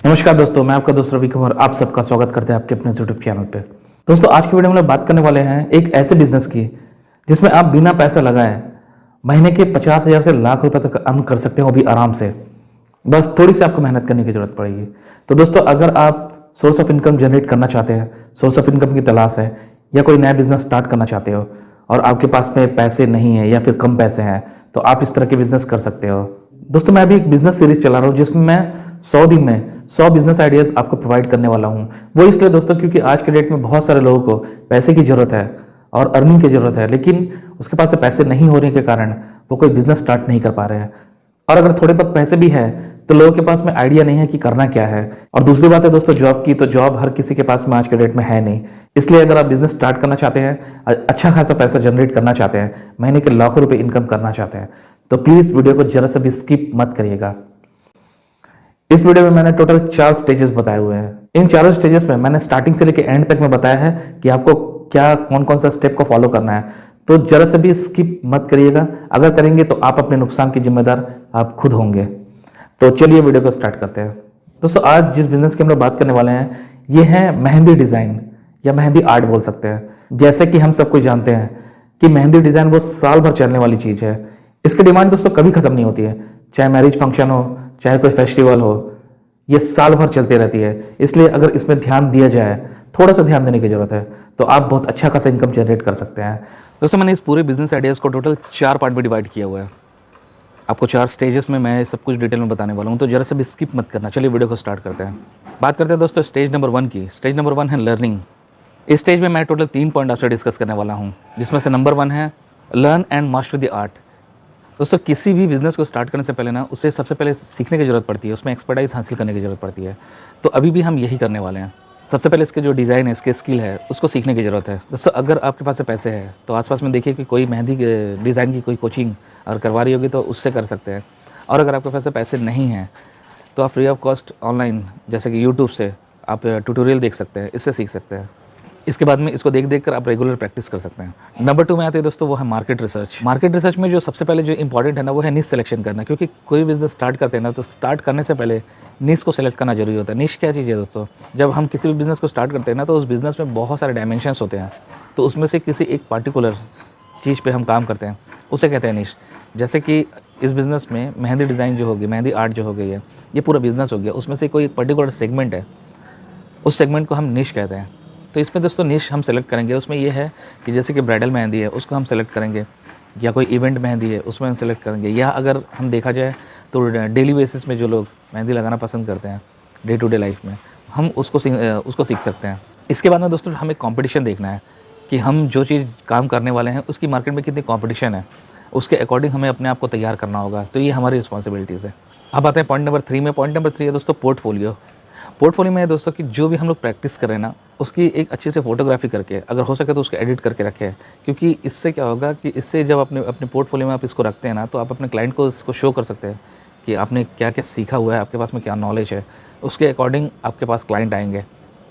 नमस्कार दोस्तों, मैं आपका दोस्त रवि कुमार आप सबका स्वागत करते हैं आपके अपने यूट्यूब चैनल पे। दोस्तों, आज की वीडियो में हम बात करने वाले हैं एक ऐसे बिजनेस की जिसमें आप बिना पैसा लगाए महीने के 50,000 से लाख रुपए तक अर्न कर सकते हो, वो भी आराम से। बस थोड़ी सी आपको मेहनत करने की जरूरत पड़ेगी। तो दोस्तों, अगर आप सोर्स ऑफ इनकम जनरेट करना चाहते हैं, सोर्स ऑफ इनकम की तलाश है, या कोई नया बिजनेस स्टार्ट करना चाहते हो और आपके पास में पैसे नहीं है या फिर कम पैसे हैं, तो आप इस तरह के बिजनेस कर सकते हो। दोस्तों, मैं अभी एक बिजनेस सीरीज चला रहा हूँ जिसमें मैं 100 दिन में 100 बिजनेस आइडियाज आपको प्रोवाइड करने वाला हूँ। वो इसलिए दोस्तों क्योंकि आज के डेट में बहुत सारे लोगों को पैसे की जरूरत है और अर्निंग की जरूरत है, लेकिन उसके पास से पैसे नहीं होने के कारण वो कोई बिजनेस स्टार्ट नहीं कर पा रहे हैं। और अगर थोड़े बहुत पैसे भी है तो लोगों के पास में आइडिया नहीं है कि करना क्या है। और दूसरी बात है दोस्तों जॉब की, तो जॉब हर किसी के पास में आज के डेट में है नहीं। इसलिए अगर आप बिजनेस स्टार्ट करना चाहते हैं, अच्छा खासा पैसा जनरेट करना चाहते हैं, महीने के लाखों रुपए इनकम करना चाहते हैं, तो प्लीज वीडियो को जरा सा भी स्किप मत करिएगा। इस वीडियो में मैंने टोटल 4 स्टेजेस बताए हुए हैं। इन चारों स्टेजेस में मैंने स्टार्टिंग से लेकर एंड तक में बताया है कि आपको क्या कौन कौन सा स्टेप को फॉलो करना है। तो जरा सा भी स्किप मत करिएगा, अगर करेंगे तो आप अपने नुकसान के जिम्मेदार आप खुद होंगे। तो चलिए वीडियो को स्टार्ट करते हैं। दोस्तों, आज जिस बिजनेस की हम लोग बात करने वाले हैं ये है मेहंदी डिजाइन या मेहंदी आर्ट बोल सकते हैं। जैसे कि हम सब कुछ जानते हैं कि मेहंदी डिजाइन वो साल भर चलने वाली चीज है। इसकी डिमांड दोस्तों कभी खत्म नहीं होती है, चाहे मैरिज फंक्शन हो, चाहे कोई फेस्टिवल हो, ये साल भर चलती रहती है। इसलिए अगर इसमें ध्यान दिया जाए, थोड़ा सा ध्यान देने की जरूरत है, तो आप बहुत अच्छा खासा इनकम जनरेट कर सकते हैं। दोस्तों, मैंने इस पूरे बिजनेस आइडियाज़ को टोटल 4 पार्ट में डिवाइड किया हुआ है। आपको 4 स्टेजेस में मैं सब कुछ डिटेल में बताने वाला हूँ, तो जरा से भी स्किप मत करना। चलिए वीडियो को स्टार्ट करते हैं। बात करते हैं दोस्तों स्टेज नंबर 1 की। स्टेज नंबर 1 है लर्निंग। इस स्टेज में मैं टोटल 3 पॉइंट आपसे डिस्कस करने वाला हूँ, जिसमें से नंबर 1 है learn and master the art. दोस्तों, किसी भी बिजनेस को स्टार्ट करने से पहले ना उसे सबसे पहले सीखने की ज़रूरत पड़ती है, उसमें एक्सपर्टाइज हासिल करने की ज़रूरत पड़ती है। तो अभी भी हम यही करने वाले हैं। सबसे पहले इसके जो डिज़ाइन है, इसके स्किल है, उसको सीखने की ज़रूरत है। दोस्तों, अगर आपके पास से पैसे हैं तो आसपास में देखिए कि कोई मेहंदी के डिज़ाइन की कोई कोचिंग अगर करवा रही होगी तो उससे कर सकते हैं। और अगर आपके पास पैसे नहीं हैं तो आप फ्री ऑफ कॉस्ट ऑनलाइन जैसे कि यूट्यूब से आप ट्यूटोरियल देख सकते हैं, इससे सीख सकते हैं। इसके बाद में इसको देख देख कर आप रेगुलर प्रैक्टिस कर सकते हैं। नंबर 2 में आते हैं दोस्तों, वो है मार्केट रिसर्च। मार्केट रिसर्च में जो सबसे पहले जो इंपॉर्टेंट है ना, वो है निश सिलेक्शन करना। क्योंकि कोई बिजनेस स्टार्ट करते हैं ना, तो स्टार्ट करने से पहले निश को सेलेक्ट करना जरूरी होता है। निश क्या चीज़ है दोस्तों? जब हम किसी भी बिज़नेस को स्टार्ट करते हैं ना, तो उस बिज़नेस में बहुत सारे डायमेंशंस होते हैं, तो उसमें से किसी एक पार्टिकुलर चीज़ पे हम काम करते हैं, उसे कहते हैं निश। जैसे कि इस बिज़नेस में मेहंदी डिज़ाइन जो होगी, मेहंदी आर्ट जो हो गई है, ये पूरा बिज़नेस हो गया। उसमें से कोई पर्टिकुलर सेगमेंट है, उस सेगमेंट को हम निश कहते हैं। तो इसमें दोस्तों निश हम सेलेक्ट करेंगे। उसमें ये है कि जैसे कि ब्राइडल मेहंदी है, उसको हम सेलेक्ट करेंगे, या कोई इवेंट मेहंदी है उसमें हम सेलेक्ट करेंगे, या अगर हम देखा जाए तो डेली बेसिस में जो लोग मेहंदी लगाना पसंद करते हैं डे टू डे लाइफ में, हम उसको सीख सकते हैं। इसके बाद में दोस्तों हमें कॉम्पिटिशन देखना है कि हम जो चीज़ काम करने वाले हैं उसकी मार्केट में कितनी कॉम्पिटिशन है, उसके अकॉर्डिंग हमें अपने आप को तैयार करना होगा। तो ये हमारी रिस्पॉन्सिबिलिटीज़ है। अब आते हैं पॉइंट नंबर 3 में। पॉइंट नंबर 3 है दोस्तों पोर्टफोलियो। पोर्टफोलियो में है दोस्तों कि जो भी हम लोग प्रैक्टिस कर रहे हैं ना, उसकी एक अच्छे से फोटोग्राफी करके, अगर हो सके तो उसको एडिट करके रखें। क्योंकि इससे क्या होगा कि इससे जब अपने पोर्टफोलियो में आप इसको रखते हैं ना, तो आप अपने क्लाइंट को इसको शो कर सकते हैं कि आपने क्या क्या सीखा हुआ है, आपके पास में क्या नॉलेज है, उसके अकॉर्डिंग आपके पास क्लाइंट आएंगे।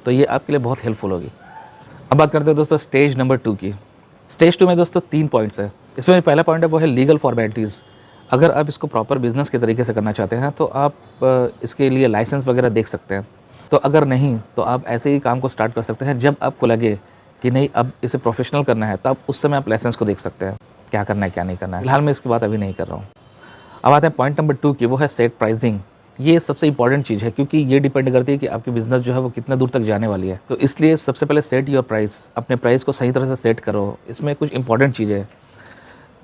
तो ये आपके लिए बहुत हेल्पफुल होगी। अब बात करते हैं दोस्तों स्टेज नंबर 2 की। स्टेज 2 में दोस्तों 3 पॉइंट्स है। इसमें पहला पॉइंट है वो है लीगल फॉर्मेलिटीज़। अगर आप इसको प्रॉपर बिजनेस के तरीके से करना चाहते हैं तो आप इसके लिए लाइसेंस वगैरह देख सकते हैं। तो अगर नहीं तो आप ऐसे ही काम को स्टार्ट कर सकते हैं। जब आपको लगे कि नहीं अब इसे प्रोफेशनल करना है, तब उस समय आप लाइसेंस को देख सकते हैं क्या करना है क्या नहीं करना है। फिलहाल मैं इसकी बात अभी नहीं कर रहा हूँ। अब आते हैं पॉइंट नंबर 2 की, वो है सेट प्राइसिंग। ये सबसे इंपॉर्टेंट चीज़ है क्योंकि ये डिपेंड करती है कि आपकी बिज़नेस जो है वो कितना दूर तक जाने वाली है। तो इसलिए सबसे पहले सेट योर प्राइस, अपने प्राइस को सही तरह से सेट करो। इसमें कुछ इंपॉर्टेंट चीज़ें है,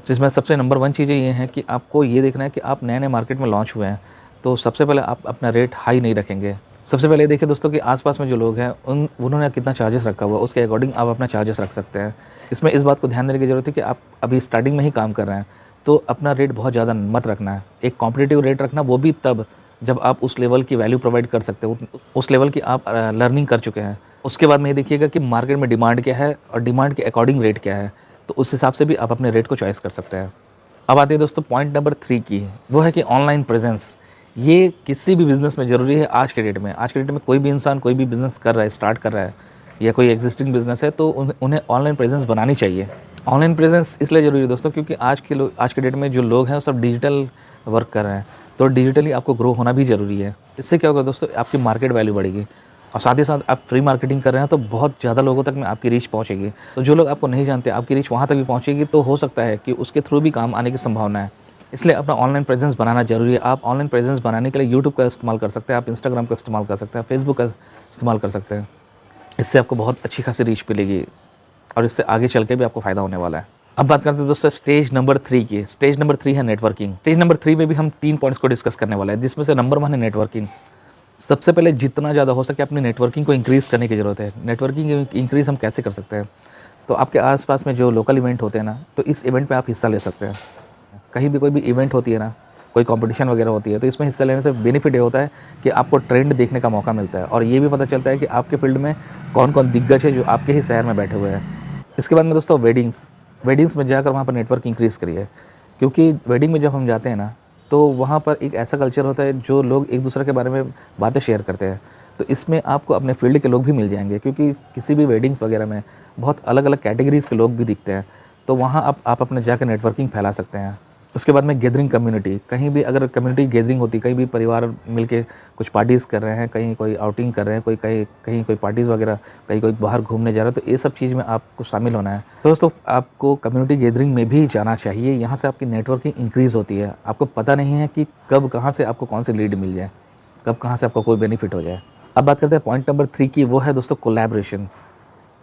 जिसमें सबसे नंबर 1 चीज़ें ये हैं कि आपको ये देखना है कि आप नए नए मार्केट में लॉन्च हुए हैं, तो सबसे पहले आप अपना रेट हाई नहीं रखेंगे। सबसे पहले देखिए दोस्तों कि आसपास में जो लोग हैं उन्होंने कितना चार्जेस रखा हुआ है, उसके अकॉर्डिंग आप अपना चार्जेस रख सकते हैं। इसमें इस बात को ध्यान देने की ज़रूरत है कि आप अभी स्टार्टिंग में ही काम कर रहे हैं, तो अपना रेट बहुत ज़्यादा मत रखना है। एक कॉम्पिटिटिव रेट रखना, वो भी तब जब आप उस लेवल की वैल्यू प्रोवाइड कर सकते हो, उस लेवल की आप लर्निंग कर चुके हैं। उसके बाद में ये देखिएगा कि मार्केट में डिमांड क्या है और डिमांड के अकॉर्डिंग रेट क्या है, तो उस हिसाब से भी आप अपने रेट को चॉइस कर सकते हैं। अब आते हैं दोस्तों पॉइंट नंबर 3 की, वो है कि ऑनलाइन प्रेजेंस। ये किसी भी बिज़नेस में ज़रूरी है आज के डेट में। आज के डेट में कोई भी इंसान कोई भी बिज़नेस कर रहा है, स्टार्ट कर रहा है, या कोई एग्जिस्टिंग बिज़नेस है, तो उन्हें ऑनलाइन प्रेजेंस बनानी चाहिए। ऑनलाइन प्रेजेंस इसलिए ज़रूरी है दोस्तों क्योंकि आज के डेट में जो लोग हैं वो सब डिजिटल वर्क कर रहे हैं। तो डिजिटली आपको ग्रो होना भी ज़रूरी है। इससे क्या होगा दोस्तों, आपकी मार्केट वैल्यू बढ़ेगी और साथ ही साथ आप फ्री मार्केटिंग कर रहे हैं तो बहुत ज़्यादा लोगों तक में आपकी रीच पहुँचेगी। तो जो लोग आपको नहीं जानते, आपकी रीच वहाँ तक भी पहुँचेगी, तो हो सकता है कि उसके थ्रू भी काम आने की संभावना है। इसलिए अपना ऑनलाइन प्रेजेंस बनाना ज़रूरी है। आप ऑनलाइन प्रेजेंस बनाने के लिए यूट्यूब का इस्तेमाल कर सकते हैं, आप इंस्टाग्राम का इस्तेमाल कर सकते हैं, फेसबुक का इस्तेमाल कर सकते हैं। इससे आपको बहुत अच्छी खासी रीच मिलेगी और इससे आगे चल के भी आपको फ़ायदा होने वाला है। अब बात करते हैं दोस्तों स्टेज नंबर 3 की। स्टेज नंबर 3 है नेटवर्किंग। स्टेज नंबर 3 में भी हम 3 पॉइंट्स को डिस्कस करने वाले हैं, जिसमें से नंबर 1 है नेटवर्किंग। सबसे पहले जितना ज़्यादा हो सके अपनी नेटवर्किंग को इंक्रीज़ करने की ज़रूरत है। नेटवर्किंग इंक्रीज़ हम कैसे कर सकते हैं? तो आपके आसपास में जो लोकल इवेंट होते हैं ना, तो इस इवेंट में आप हिस्सा ले सकते हैं। कहीं भी कोई भी इवेंट होती है ना, कोई कंपटीशन वगैरह होती है, तो इसमें हिस्सा लेने से बेनिफिट ये होता है कि आपको ट्रेंड देखने का मौका मिलता है और ये भी पता चलता है कि आपके फील्ड में कौन कौन दिग्गज है जो आपके ही शहर में बैठे हुए हैं। इसके बाद में दोस्तों वेडिंग्स में जाकर वहाँ पर नेटवर्क इंक्रीज़ करिए, क्योंकि वेडिंग में जब हम जाते हैं ना, तो वहाँ पर एक ऐसा कल्चर होता है जो लोग एक दूसरे के बारे में बातें शेयर करते हैं। तो इसमें आपको अपने फील्ड के लोग भी मिल जाएंगे, क्योंकि किसी भी वेडिंग्स वगैरह में बहुत अलग अलग कैटेगरीज़ के लोग भी दिखते हैं। तो वहाँ आप अपने जाकर नेटवर्किंग फैला सकते हैं। उसके बाद में गैदरिंग कम्युनिटी, कहीं भी अगर कम्युनिटी गैदरिंग होती है, कहीं भी परिवार मिलके कुछ पार्टीज़ कर रहे हैं, कहीं कोई आउटिंग कर रहे हैं, कहीं कोई पार्टीज़ वगैरह, कहीं कोई बाहर घूमने जा रहा है, तो ये सब चीज़ में आपको शामिल होना है। तो दोस्तों आपको कम्युनिटी गैदरिंग में भी जाना चाहिए। यहाँ से आपकी नेटवर्किंग इंक्रीज़ होती है। आपको पता नहीं है कि कब कहाँ से आपको कौन सी लीड मिल जाए, कब कहाँ से आपको कोई बेनिफिट हो जाए। अब बात करते हैं पॉइंट नंबर 3 की, वो है दोस्तों कोलैबोरेशन।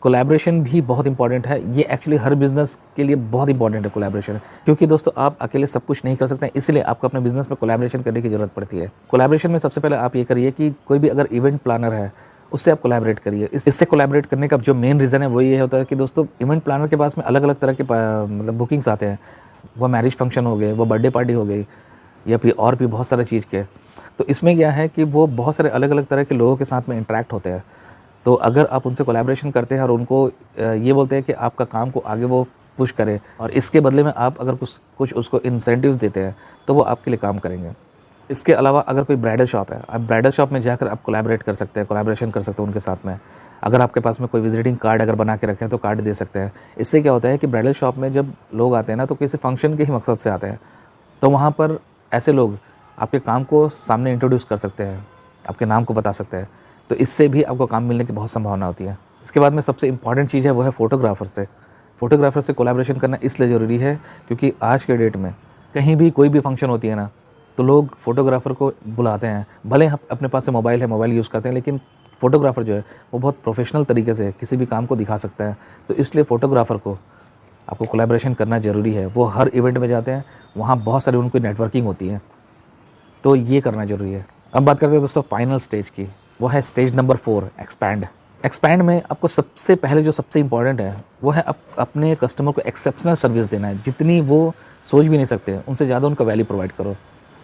कोलैबोरेशन भी बहुत इंपॉर्टेंट है। ये एक्चुअली हर बिज़नेस के लिए बहुत इंपॉर्टेंट है कोलैबोरेशन, क्योंकि दोस्तों आप अकेले सब कुछ नहीं कर सकते हैं, इसलिए आपको अपने बिज़नेस में कोलैबोरेशन करने की ज़रूरत पड़ती है। कोलैबोरेशन में सबसे पहले आप ये करिए कि कोई भी अगर इवेंट प्लानर है, उससे आप कोलैबोरेट करिए। इससे कोलैबोरेट करने का जो मेन रीज़न है वो ये होता है कि दोस्तों इवेंट प्लानर के पास में अलग अलग तरह के मतलब बुकिंग्स आते हैं। वो मैरिज फंक्शन हो गए, वो बर्थडे पार्टी हो गई, या फिर और भी बहुत सारे चीज़ के। तो इसमें क्या है कि वो बहुत सारे अलग अलग तरह के लोगों के साथ में इंटरेक्ट होते हैं। तो अगर आप उनसे कोलैबोरेशन करते हैं और उनको ये बोलते हैं कि आपका काम को आगे वो पुश करें, और इसके बदले में आप अगर कुछ उसको इंसेंटिव्स देते हैं, तो वो आपके लिए काम करेंगे। इसके अलावा अगर कोई ब्राइडल शॉप है, आप ब्राइडल शॉप में जाकर आप कोलैबोरेट कर सकते हैं, कोलैबोरेशन कर सकते हैं उनके साथ में। अगर आपके पास में कोई विजिटिंग कार्ड अगर बना के रखें हैं, तो कार्ड दे सकते हैं। इससे क्या होता है कि ब्राइडल शॉप में जब लोग आते हैं ना, तो किसी फंक्शन के ही मकसद से आते हैं, तो वहाँ पर ऐसे लोग आपके काम को सामने इंट्रोड्यूस कर सकते हैं, आपके नाम को बता सकते हैं। तो इससे भी आपको काम मिलने की बहुत संभावना होती है। इसके बाद में सबसे इम्पॉर्टेंट चीज़ है वो है फ़ोटोग्राफ़र से कोलैबोरेशन करना इसलिए ज़रूरी है, क्योंकि आज के डेट में कहीं भी कोई भी फंक्शन होती है ना, तो लोग फ़ोटोग्राफ़र को बुलाते हैं। भले हम अपने पास से मोबाइल है, मोबाइल यूज़ करते हैं, लेकिन फ़ोटोग्राफ़र जो है वो बहुत प्रोफेशनल तरीके से किसी भी काम को दिखा सकता है। तो इसलिए फ़ोटोग्राफ़र को आपको कोलैबोरेशन करना ज़रूरी है। वो हर इवेंट में जाते हैं, वहाँ बहुत सारी उनकी नेटवर्किंग होती है, तो ये करना ज़रूरी है। अब बात करते हैं दोस्तों फाइनल स्टेज की, वो है स्टेज नंबर 4 एक्सपैंड में आपको सबसे पहले जो सबसे इम्पॉर्टेंट है वो है अपने कस्टमर को एक्सेप्शनल सर्विस देना है। जितनी वो सोच भी नहीं सकते, उनसे ज़्यादा उनका वैल्यू प्रोवाइड करो।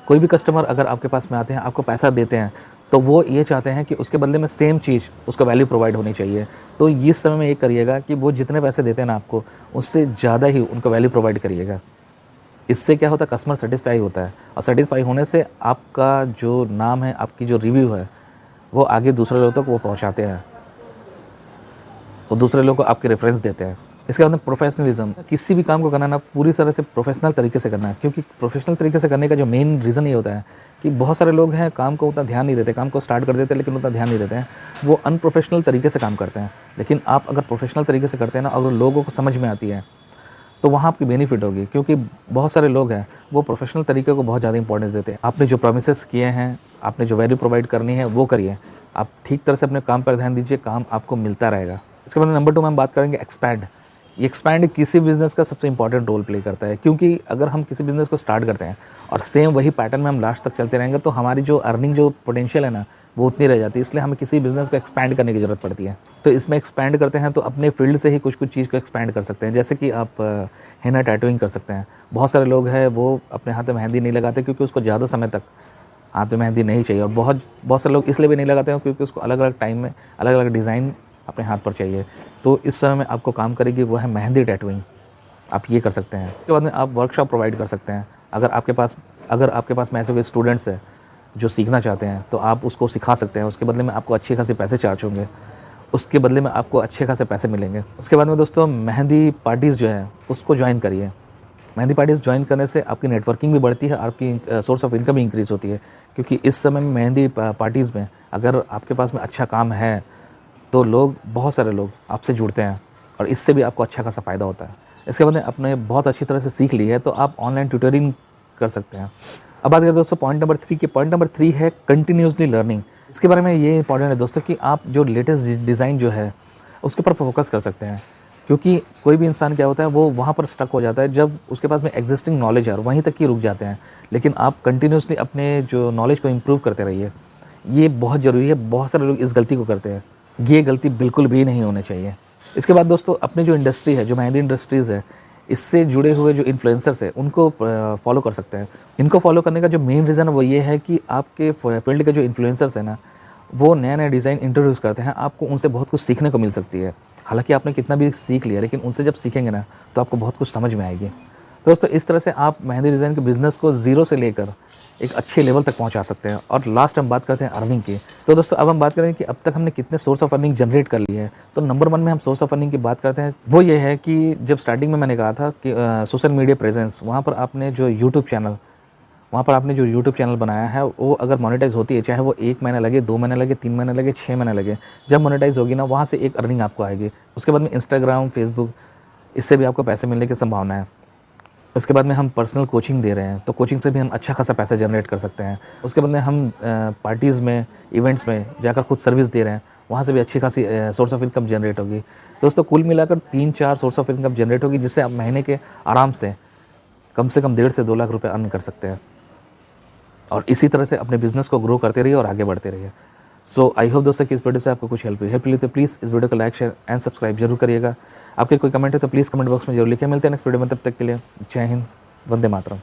कोई भी कस्टमर अगर आपके पास में आते हैं, आपको पैसा देते हैं, तो वो ये चाहते हैं कि उसके बदले में सेम चीज़ उसको वैल्यू प्रोवाइड होनी चाहिए। तो इस समय में ये करिएगा कि वो जितने पैसे देते हैं ना आपको, उससे ज़्यादा ही उनको वैल्यू प्रोवाइड करिएगा। इससे क्या होता है, कस्टमर सेटिस्फाई होता है, और सेटिस्फाई होने से आपका जो नाम है, आपकी जो रिव्यू है, वो आगे दूसरे लोगों तक वो पहुंचाते हैं, तो दूसरे लोगों को आपके रेफरेंस देते हैं। इसके बाद में प्रोफेशनलिज्म, किसी भी काम को करना ना पूरी तरह से प्रोफेशनल तरीके से करना है, क्योंकि प्रोफेशनल तरीके से करने का जो मेन रीज़न ये होता है कि बहुत सारे लोग हैं काम को उतना ध्यान नहीं देते, काम को स्टार्ट कर देते हैं लेकिन उतना ध्यान नहीं देते हैं, वो अनप्रोफेशनल तरीके से काम करते हैं। लेकिन आप अगर प्रोफेशनल तरीके से करते हैं ना, अगर लोगों को समझ में आती है, तो वहाँ आपकी बेनिफिट होगी, क्योंकि बहुत सारे लोग हैं वो प्रोफेशनल तरीके को बहुत ज़्यादा इंपॉर्टेंस देते हैं। आपने जो प्रोमिसेस किए हैं, आपने जो वैल्यू प्रोवाइड करनी है वो करिए। आप ठीक तरह से अपने काम पर ध्यान दीजिए, काम आपको मिलता रहेगा। इसके बाद नंबर 2 में हम बात करेंगे एक्सपैंड। ये एक्सपैंड किसी बिज़नेस का सबसे इंपॉर्टेंट रोल प्ले करता है, क्योंकि अगर हम किसी बिज़नेस को स्टार्ट करते हैं और सेम वही पैटर्न में हम लास्ट तक चलते रहेंगे, तो हमारी जो अर्निंग जो पोटेंशियल है ना, वो उतनी रह जाती है। इसलिए हमें किसी बिज़नेस को एक्सपैंड करने की ज़रूरत पड़ती है। तो इसमें एक्सपैंड करते हैं तो अपने फील्ड से ही कुछ चीज़ को एक्सपैंड कर सकते हैं। जैसे कि आप हेना टैटूइंग कर सकते हैं। बहुत सारे लोग हैं वो अपने हाथ में मेहंदी नहीं लगाते, क्योंकि उसको ज़्यादा समय तक हाथ में मेहंदी नहीं चाहिए, और बहुत सारे लोग इसलिए भी नहीं लगाते हैं क्योंकि उसको अलग अलग टाइम में अलग अलग डिज़ाइन अपने हाथ पर चाहिए। तो इस समय में आपको काम करेगी वो है मेहंदी टैटूइंग। आप ये कर सकते हैं। उसके बाद में आप वर्कशॉप प्रोवाइड कर सकते हैं। अगर आपके पास में ऐसे कोई स्टूडेंट्स हैं जो सीखना चाहते हैं, तो आप उसको सिखा सकते हैं। उसके बदले में आपको अच्छे खासे पैसे चार्ज होंगे, उसके बदले में आपको अच्छे खासे पैसे मिलेंगे। उसके बाद में दोस्तों मेहंदी पार्टीज़ जो है उसको ज्वाइन करिए। मेहंदी पार्टीज ज्वाइन करने से आपकी नेटवर्किंग भी बढ़ती है, आपकी सोर्स ऑफ इनकम भी इंक्रीज़ होती है, क्योंकि इस समय में मेहंदी पार्टीज़ में अगर आपके पास में अच्छा काम है तो लोग, बहुत सारे लोग आपसे जुड़ते हैं और इससे भी आपको अच्छा खासा फ़ायदा होता है। इसके बाद में आपने बहुत अच्छी तरह से सीख ली है तो आप ऑनलाइन ट्यूटरिंग कर सकते हैं। अब बात करें दोस्तों पॉइंट नंबर 3 की। पॉइंट नंबर 3 है कंटिन्यूसली लर्निंग। इसके बारे में ये इंपॉर्टेंट है दोस्तों कि आप जो लेटेस्ट डिज़ाइन जो है उसके ऊपर फोकस कर सकते हैं, क्योंकि कोई भी इंसान क्या होता है वो वहाँ पर स्टक हो जाता है जब उसके पास में एग्जिस्टिंग नॉलेज है और वहीं तक ही रुक जाते हैं। लेकिन आप कंटिन्यूसली अपने जो नॉलेज को इम्प्रूव करते रहिए, ये बहुत ज़रूरी है। बहुत सारे लोग इस गलती को करते हैं, ये गलती बिल्कुल भी नहीं होनी चाहिए। इसके बाद दोस्तों अपनी जो इंडस्ट्री है, जो मेहंदी इंडस्ट्रीज़ है, इससे जुड़े हुए जो इन्फ्लुएंसर्स हैं उनको फॉलो कर सकते हैं। इनको फॉलो करने का जो मेन रीज़न है वो ये है कि आपके फील्ड के जो इन्फ्लुएंसर्स हैं ना, वो नया-नया डिज़ाइन इंट्रोड्यूस करते हैं, आपको उनसे बहुत कुछ सीखने को मिल सकती है। हालाँकि आपने कितना भी सीख लिया, लेकिन उनसे जब सीखेंगे ना तो आपको बहुत कुछ समझ में आएगी। तो दोस्तों इस तरह से आप मेहंदी डिज़ाइन के बिज़नेस को ज़ीरो से लेकर एक अच्छे लेवल तक पहुंचा सकते हैं। और लास्ट हम बात करते हैं अर्निंग की। तो दोस्तों अब हम बात करें कि अब तक हमने कितने सोर्स ऑफ अर्निंग जनरेट कर ली है। तो नंबर 1 में हम सोर्स ऑफ अर्निंग की बात करते हैं, वो ये है कि जब स्टार्टिंग में मैंने कहा था कि सोशल मीडिया प्रेजेंस, वहाँ पर आपने जो यूट्यूब चैनल बनाया है वो अगर मोनेटाइज़ होती है, चाहे वो 1 महीना लगे, 2 महीने लगे, 3 महीने लगे, 6 महीने लगे, जब मोनेटाइज़ होगी ना वहाँ से एक अर्निंग आपको आएगी। उसके बाद में इंस्टाग्राम, फेसबुक, इससे भी आपको पैसे मिलने की संभावना है। उसके बाद में हम पर्सनल कोचिंग दे रहे हैं, तो कोचिंग से भी हम अच्छा खासा पैसा जनरेट कर सकते हैं। उसके बाद में हम पार्टीज़ में, इवेंट्स में जाकर खुद सर्विस दे रहे हैं, वहाँ से भी अच्छी खासी सोर्स ऑफ इनकम जनरेट होगी। तो दोस्तों कुल मिलाकर 3-4 सोर्स ऑफ इनकम जनरेट होगी, जिससे आप महीने के आराम से कम 1.5 से 2 लाख रुपए अर्न कर सकते हैं। और इसी तरह से अपने बिज़नेस को ग्रो करते रहिए और आगे बढ़ते रहिए। सो आई होप दोस्तों कि इस वीडियो से आपको कुछ हेल्प हुई तो प्लीज़ इस वीडियो को लाइक, शेयर एंड सब्सक्राइब जरूर करिएगा। आपके कोई कमेंट है तो प्लीज़ कमेंट बॉक्स में जरूर लिखें। मिलते हैं नेक्स्ट वीडियो में, तब तक के लिए जय हिंद, वंदे मातरम।